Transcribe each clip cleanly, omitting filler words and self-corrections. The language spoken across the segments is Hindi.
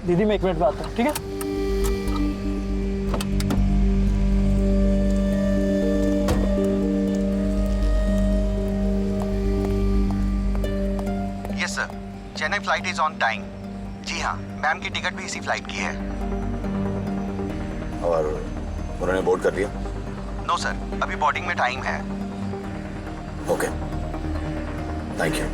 दीदी मैं 1 मिनट में आता हूँ, ठीक है? Yes sir, Chennai flight is on time. जी हाँ, मैम की टिकट भी इसी फ्लाइट की है। और उन्होंने बोर्ड कर दिया? नो सर, अभी बोर्डिंग में टाइम है। Okay, thank you.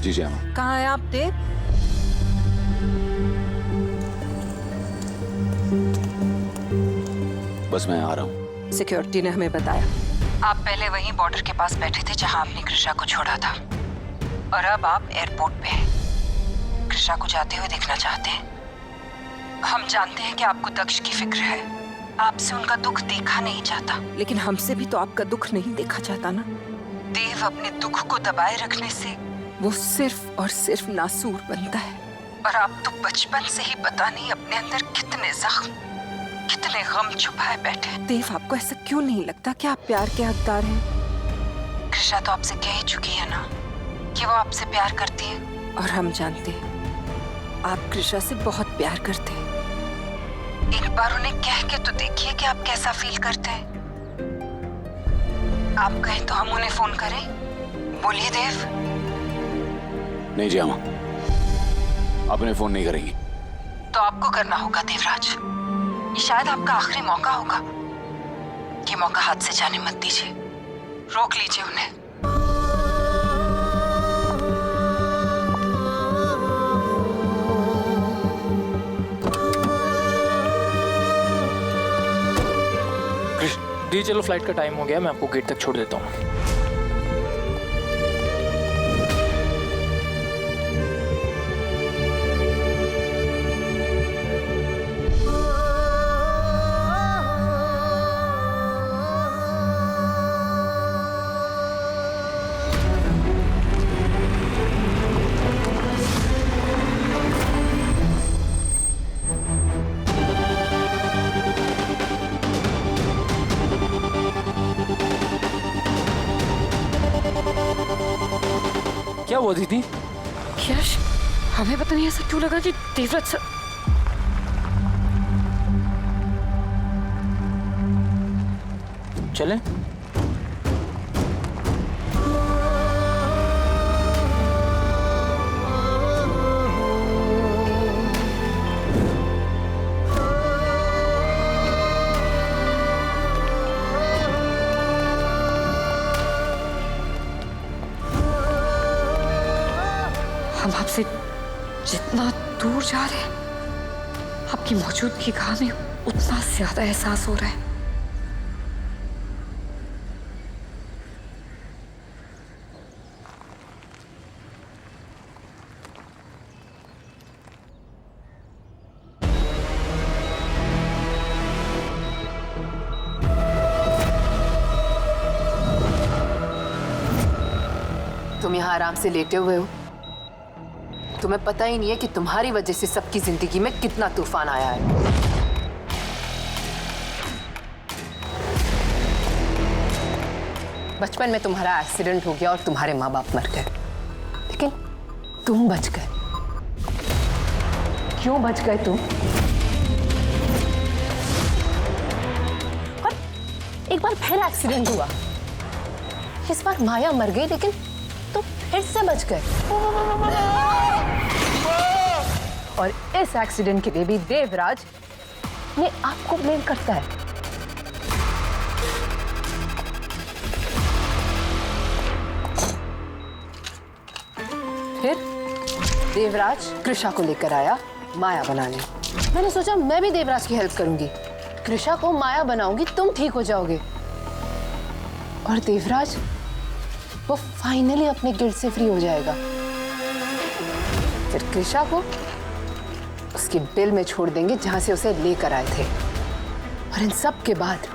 जी जी हाँ। कहाँ है आप देव? बस मैं आ रहा हूँ। सिक्योरिटी ने हमें बताया आप पहले वहीं बॉर्डर के पास बैठे थे जहां आपने कृषा को छोड़ा था, और अब आप एयरपोर्ट पे हैं। कृषा को जाते हुए देखना चाहते हैं। हम जानते हैं कि आपको दक्ष की फिक्र है, आपसे उनका दुख देखा नहीं जाता, लेकिन हमसे भी तो आपका दुख नहीं देखा जाता ना। देव अपने दुख को दबाए रखने से वो सिर्फ और सिर्फ नासूर बनता है, और आप तो बचपन से ही पता नहीं अपने अंदर कितने जख्म, कितने गम छुपाए बैठे हैं। देव, आपको ऐसा क्यों नहीं लगता कि आप प्यार के हकदार हैं? कृषा तो आपसे कह ही चुकी है ना कि वो आपसे प्यार करती है, और हम जानते हैं आप कृषा से बहुत प्यार करते हैं। एक बार उन्हें कह के तो देखिए कि आप कैसा फील करते हैं। आप कहें तो हम उन्हें फोन करें? बोलिए देव। नहीं जी अम्मा, आपने फोन नहीं करेंगी। तो आपको करना होगा देवराज, ये शायद आपका आखिरी मौका होगा। ये मौका हाथ से जाने मत दीजिए, रोक लीजिए उन्हें। दी चलो, फ्लाइट का टाइम हो गया, मैं आपको गेट तक छोड़ देता हूँ। क्या हुआ दीदी? यश, हमें पता नहीं ऐसा क्यों लगा कि देवराज सर। चलें? हम आपसे जितना दूर जा रहे हैं, आपकी मौजूदगी का हमें उतना ज्यादा एहसास हो रहा है। तुम यहाँ आराम से लेटे हुए हो। तुम्हें पता ही नहीं है कि तुम्हारी वजह से सबकी जिंदगी में कितना तूफान आया है। बचपन में तुम्हारा एक्सीडेंट हो गया और तुम्हारे माँ बाप मर गए, लेकिन तुम बच गए। क्यों बच गए तुम? और एक बार फिर एक्सीडेंट हुआ। इस बार माया मर गई, लेकिन तुम फिर से बच गए। और इस एक्सीडेंट के लिए भी देवराज ने आपको ब्लेम करता है। फिर देवराज कृषा को लेकर आया माया बनाने। मैंने सोचा मैं भी देवराज की हेल्प करूंगी, कृषा को माया बनाऊंगी, तुम ठीक हो जाओगे। और देवराज वो फाइनली अपने गिल्ट से फ्री हो जाएगा। फिर कृषा को उसकी बिल में छोड़ देंगे जहां से उसे लेकर आए थे। और इन सब के बाद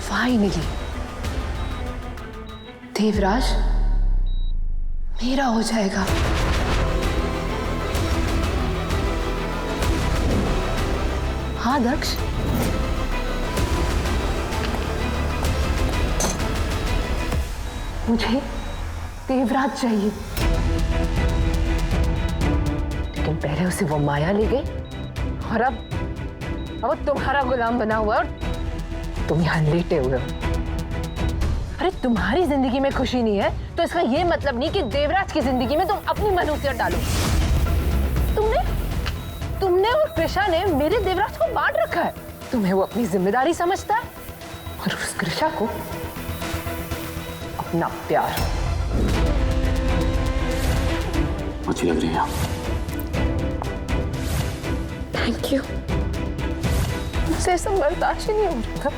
फाइनली देवराज मेरा हो जाएगा। हाँ दक्ष, मुझे देवराज चाहिए, लेकिन पहले उसे वो माया ले गई और अब वो तुम्हारा गुलाम बना हुआ और तुम यहाँ लेटे हुए हो। अरे तुम्हारी जिंदगी में खुशी नहीं है तो इसका ये मतलब नहीं कि देवराज की जिंदगी में तुम अपनी मनहूसियत डालो। तुमने और कृषा ने मेरे देवराज को बांट रखा है। तुम्हें वो अपनी जिम्मेदारी समझता है और उस कृषा को अपना प्यार। अच्छी लग रही है आप। Thank you. मुझसे ऐसा बर्दाश्त ही नहीं हो रहा था,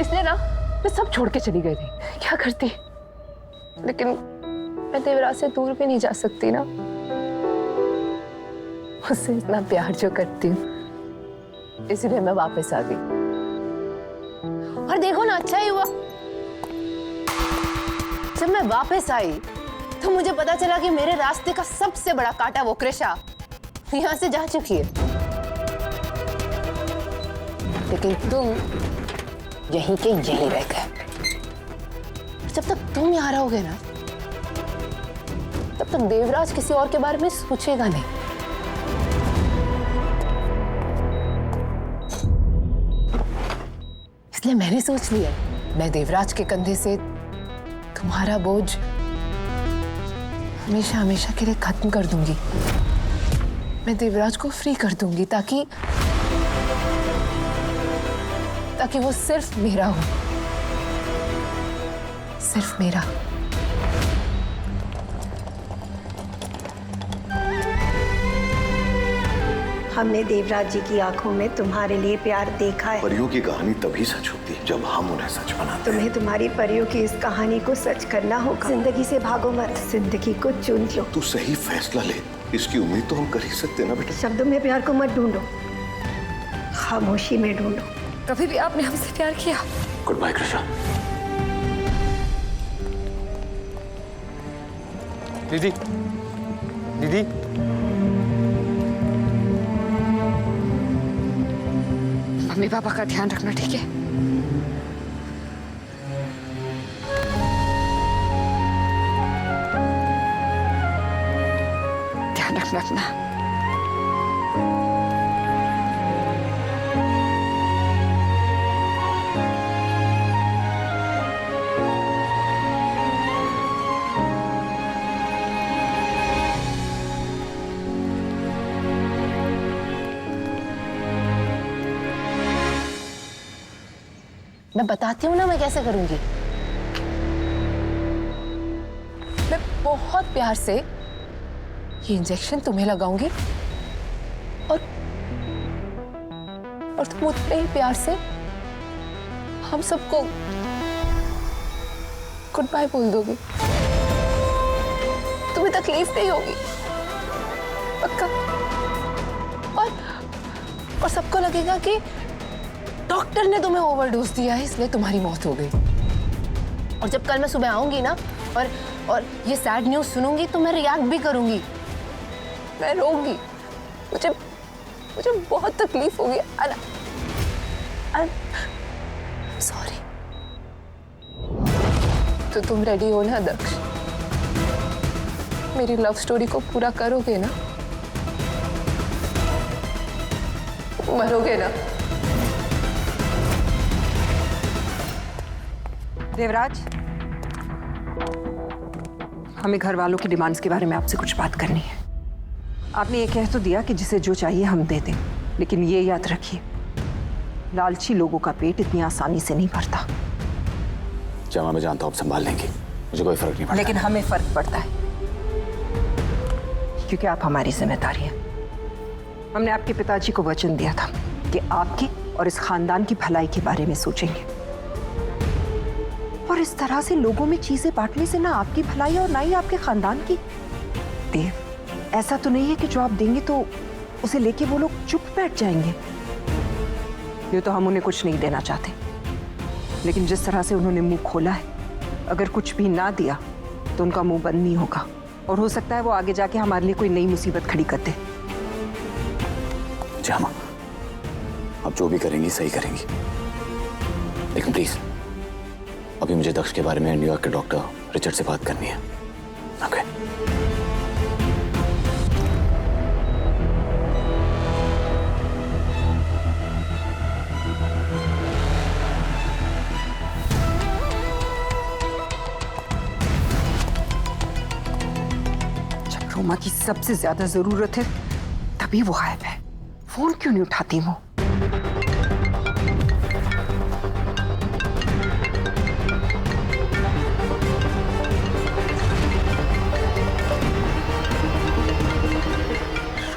इसलिए ना मैं सब छोड़ के चली गई थी। क्या करती, लेकिन मैं देवराज से दूर भी नहीं जा सकती ना। उससे इतना प्यार जो करती हूँ, इसलिए मैं वापस आ गई। और देखो ना, अच्छा ही हुआ जब मैं वापस आई तो मुझे पता चला कि मेरे रास्ते का सबसे बड़ा कांटा वो कृषा यहां से जा चुकी है। लेकिन तुम यहीं के यहीं रह गए। जब तक तुम यहां रहोगे ना, तब तक देवराज किसी और के बारे में सोचेगा नहीं। इसलिए मैंने सोच लिया, मैं देवराज के कंधे से तुम्हारा बोझ हमेशा हमेशा के लिए खत्म कर दूंगी। मैं देवराज को फ्री कर दूंगी ताकि वो सिर्फ मेरा हो, सिर्फ मेरा। हमने देवराज जी की आंखों में तुम्हारे लिए प्यार देखा है। परियों की कहानी तभी सच होती है जब हम उन्हें सच बनाते हैं। तुम्हें तुम्हारी परियों की इस कहानी को सच करना होगा। जिंदगी से भागो मत, जिंदगी को चुन लो। तू सही फैसला ले, इसकी उम्मीद तो हम कर ही सकते ना बेटा। शब्दों में प्यार को मत ढूंढो, खामोशी में ढूंढो। कभी भी आपने हमसे प्यार किया? Goodbye Krisha. दीदी, दीदी, मम्मी पापा का ध्यान रखना, ठीक है? ध्यान रखना अपना। मैं बताती हूँ ना मैं कैसे करूंगी। मैं बहुत प्यार से ये इंजेक्शन तुम्हें लगाऊंगी और तुम उतने ही प्यार से हम सबको गुड बाय बोल दोगी। तुम्हें तकलीफ नहीं होगी, पक्का। और सबको लगेगा कि डॉक्टर ने तुम्हें ओवरडोज दिया है, इसलिए तुम्हारी मौत हो गई। और जब कल मैं सुबह आऊंगी ना और ये सैड न्यूज़ सुनूंगी तो मैं रिएक्ट भी करूंगी, मैं रोऊंगी, मुझे बहुत तकलीफ होगी। सॉरी। तो तुम रेडी हो ना दक्ष? मेरी लव स्टोरी को पूरा करोगे ना? मरोगे ना? देवराज, हमें घर वालों की डिमांड्स के बारे में आपसे कुछ बात करनी है। आपने ये कह तो दिया कि जिसे जो चाहिए हम दे दें, लेकिन ये याद रखिए, लालची लोगों का पेट इतनी आसानी से नहीं भरता। जमा मैं जानता हूँ, आप संभाल लेंगे, मुझे कोई फर्क नहीं पड़ता। लेकिन हमें फर्क पड़ता है, क्योंकि आप हमारी जिम्मेदारी हैं। हमने आपके पिताजी को वचन दिया था कि आपकी और इस खानदान की भलाई के बारे में सोचेंगे, और इस तरह से लोगों में चीजें बांटने से ना आपकी भलाई और ना ही आपके खानदान की। देव, ऐसा तो नहीं है कि जो आप देंगे तो उसे लेके वो लोग चुप बैठ जाएंगे। ये तो हम उन्हें कुछ नहीं देना चाहते, लेकिन जिस तरह से उन्होंने मुंह खोला है, अगर कुछ भी ना दिया तो उनका मुंह बंद नहीं होगा, और हो सकता है वो आगे जाके हमारे लिए कोई नई मुसीबत खड़ी कर दे। जामा, आप जो भी करेंगी सही करेंगी, लेकिन प्लीज अभी मुझे दक्ष के बारे में न्यूयॉर्क के डॉक्टर रिचर्ड से बात करनी है। ओके? जब रोमा की सबसे ज्यादा जरूरत है तभी वो गायब है। फोन क्यों नहीं उठाती वो?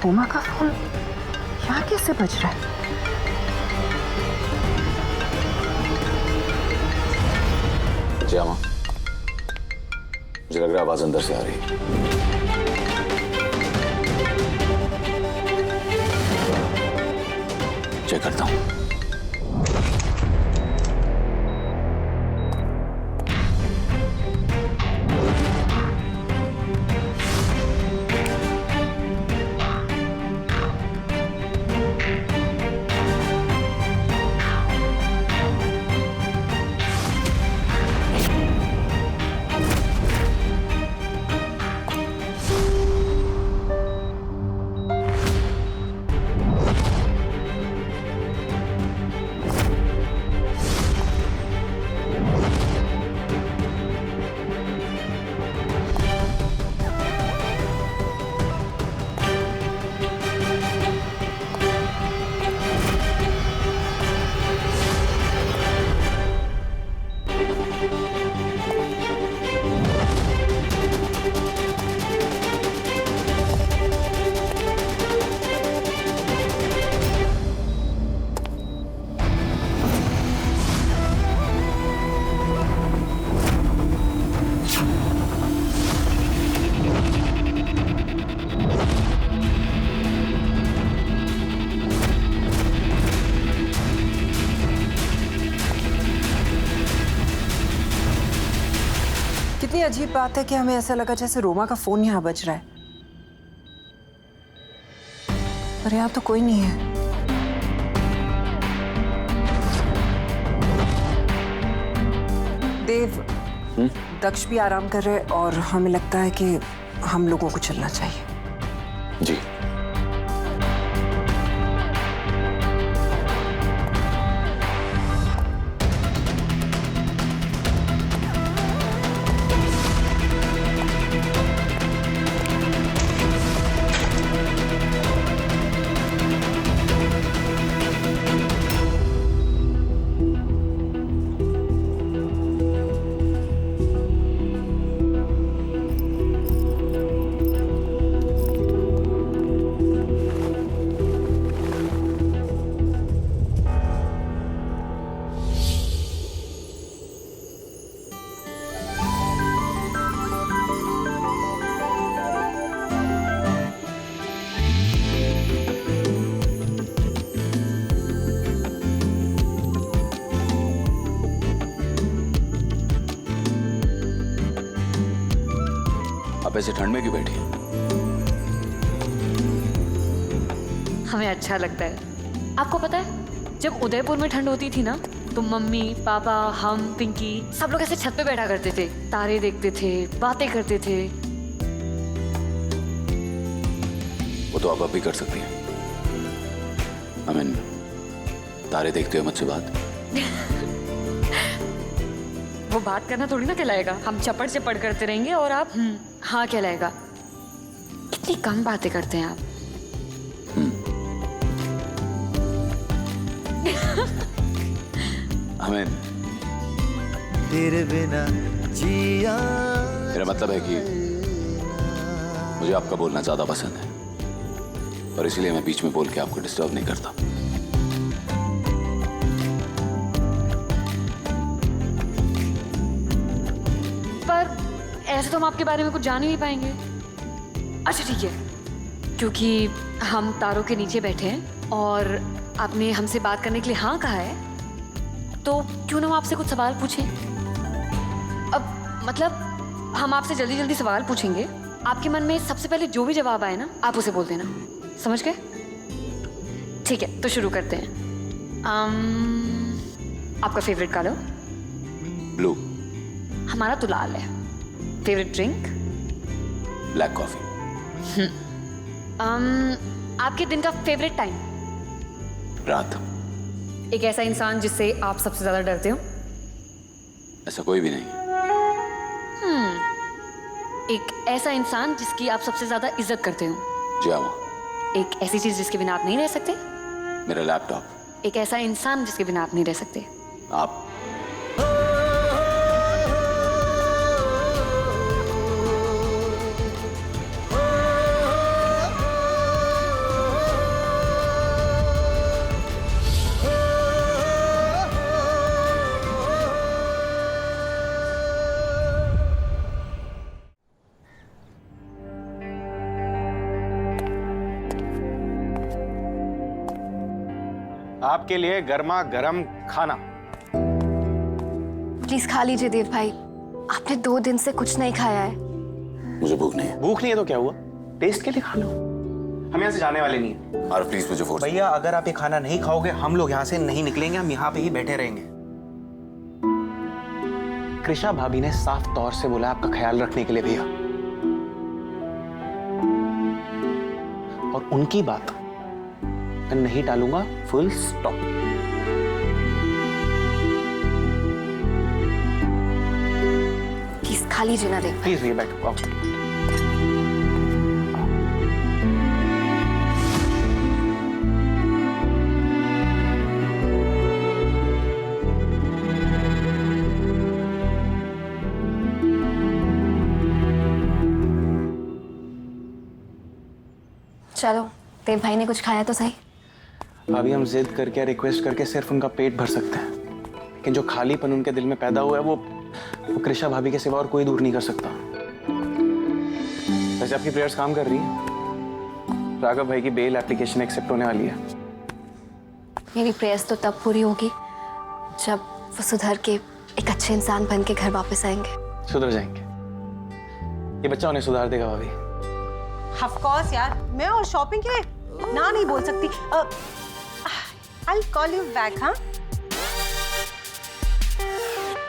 रोमा का फोन यहाँ कैसे बज रहा है? जामा, मुझे लग रहा है आवाज अंदर से आ रही है। चेक करता हूं। कितनी अजीब बात है कि हमें ऐसा लगा जैसे रोमा का फोन यहाँ बज रहा है, पर यहाँ तो कोई नहीं है। देव, दक्ष भी आराम कर रहे और हमें लगता है कि हम लोगों को चलना चाहिए। जी। आप ऐसे ठंड में क्यों बैठी हैं? हमें अच्छा लगता है। आपको पता है जब उदयपुर में ठंड होती थी ना, तो मम्मी पापा हम पिंकी सब लोग ऐसे छत पे बैठा करते थे, तारे देखते थे, बातें करते थे। वो तो आप अब भी कर सकती हैं। तारे देखते हुए मुझसे बात। वो बात करना थोड़ी ना कहलाएगा, हम चपड़ चपड़ करते रहेंगे और आप हाँ कहलाएगा। कितनी कम बातें करते हैं आप। तेरे बिना जिया। मेरा मतलब है कि मुझे आपका बोलना ज्यादा पसंद है और इसीलिए मैं बीच में बोल के आपको डिस्टर्ब नहीं करता। पर ऐसे तो हम आपके बारे में कुछ जान ही नहीं पाएंगे। अच्छा ठीक है, क्योंकि हम तारों के नीचे बैठे हैं और आपने हमसे बात करने के लिए हाँ कहा है, तो क्यों ना हम आपसे कुछ सवाल पूछें। अब मतलब हम आपसे जल्दी जल्दी सवाल पूछेंगे, आपके मन में सबसे पहले जो भी जवाब आए ना आप उसे बोल देना, समझ गए? ठीक है, तो शुरू करते हैं। आपका फेवरेट कलर? ब्लू। हमारा तो लाल है। Favourite drink? Black coffee. आपके दिन का फेवरेट टाइम? रात। एक ऐसा इंसान जिससे आप सबसे ज्यादा डरते हो? ऐसा कोई भी नहीं। एक ऐसा इंसान जिसकी आप सबसे ज्यादा इज्जत करते हो? जामा। एक ऐसी चीज जिसके बिना आप नहीं रह सकते? मेरा लैपटॉप। एक ऐसा इंसान जिसके बिना आप नहीं रह सकते? आप। आपके लिए गर्मा गर्म खाना। प्लीज खा लीजिए देव भाई, आपने 2 दिन से कुछ नहीं खाया है। मुझे भूख नहीं है। भूख नहीं है तो क्या हुआ, टेस्ट के लिए खा लो। हम यहाँ से जाने वाले नहीं है। और प्लीज मुझे फोर्स। भैया अगर आप ये खाना नहीं खाओगे हम लोग यहाँ से नहीं निकलेंगे, हम यहाँ पे ही बैठे रहेंगे। कृषा भाभी ने साफ तौर से बोला आपका ख्याल रखने के लिए भैया, और उनकी बात मैं नहीं टालूंगा, फुल स्टॉप। प्लीज खा लीजिए ना देव। प्लीज भैया बैठो, आओ। चलो देव भाई ने कुछ खाया तो सही। भाभी हम जिद करके रिक्वेस्ट करके सिर्फ उनका पेट भर सकते हैं, लेकिन जो खालीपन उनके दिल में पैदा हुआ है वो कृषा भाभी के सिवा और कोई दूर नहीं कर सकता। वैसे आपकी प्रेयर्स काम कर रही हैं। राघव भाई की बेल एप्लीकेशन एक्सेप्ट होने वाली है। मेरी प्रेयर्स तो तब पूरी होगी जब वो सुधर के एक अच्छे इंसान बन के घर वापस आएंगे। सुधर जाएंगे, ये बच्चा उन्हें सुधार देगा भाभी। ऑफ कोर्स यार, मैं और शॉपिंग के लिए ना नहीं बोल सकती। I'll call you back, हाँ?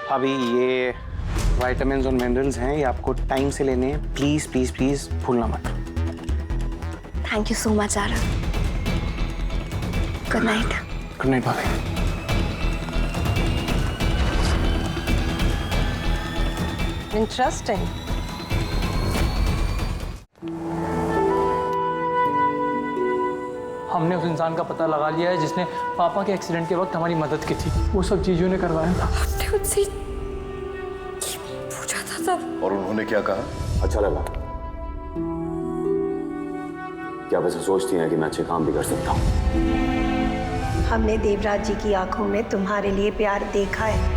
भाभी ये विटामिन्स और मिनरल्स हैं, ये आपको टाइम से लेने हैं। प्लीज प्लीज प्लीज भूलना मत। Thank you so much Aarav. Good night. Good night भाभी। Interesting. हमने उस इंसान का पता लगा लिया है जिसने पापा के एक्सीडेंट के वक्त हमारी मदद की थी। वो सब चीजों ने करवाया था। आपने उनसे पूछा था तब? और उन्होंने क्या कहा? अच्छा लगा। क्या वैसे सोचती हैं कि मैं अच्छे काम भी कर सकता हूँ? हमने देवराज जी की आंखों में तुम्हारे लिए प्यार देखा है।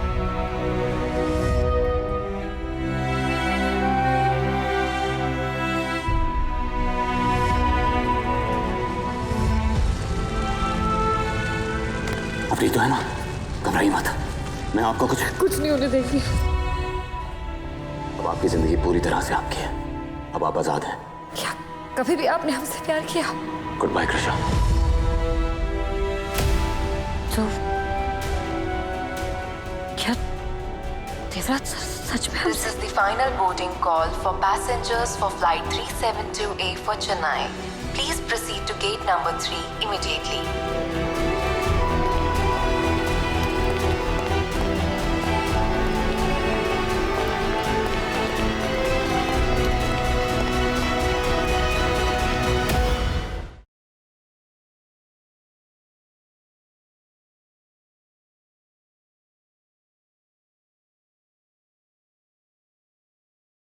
अब ठीक तो है ना? घबराइए मत, मैं आपको कुछ नहीं होने देगी। अब आपकी जिंदगी पूरी तरह से आपकी है। अब आप आजाद हैं। क्या कभी भी आपने हमसे प्यार किया? Goodbye Krisha. तो क्या देवराज सच में This is the final boarding call for passengers for flight 372A for Chennai. Please proceed to gate number 3 immediately.